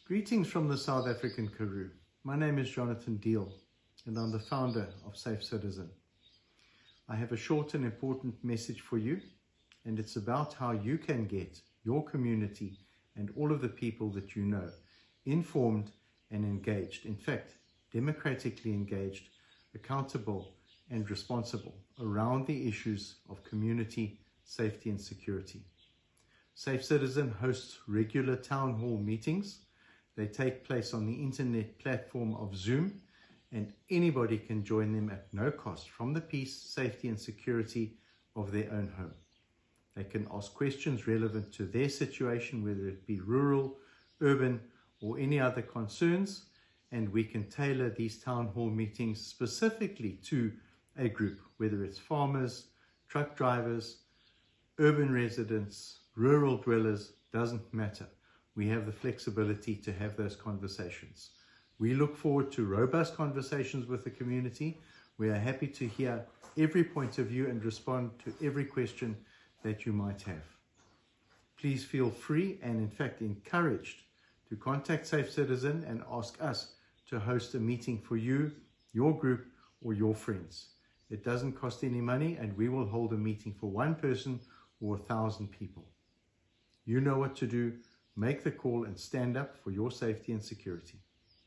Greetings from the South African Karoo. My name is Jonathan Deal and I'm the founder of Safe Citizen. I have a short and important message for you, and it's about how you can get your community and all of the people that you know informed and engaged. In fact, democratically engaged, accountable and responsible around the issues of community safety and security. Safe Citizen hosts regular town hall meetings. They take place on the internet platform of Zoom, and anybody can join them at no cost from the peace, safety and security of their own home. They can ask questions relevant to their situation, whether it be rural, urban or any other concerns, and we can tailor these town hall meetings specifically to a group, whether it's farmers, truck drivers, urban residents, rural dwellers, doesn't matter. We have the flexibility to have those conversations. We look forward to robust conversations with the community. We are happy to hear every point of view and respond to every question that you might have. Please feel free and in fact encouraged to contact Safe Citizen and ask us to host a meeting for you, your group or your friends. It doesn't cost any money, and we will hold a meeting for one person or 1,000 people. You know what to do. Make the call and stand up for your safety and security.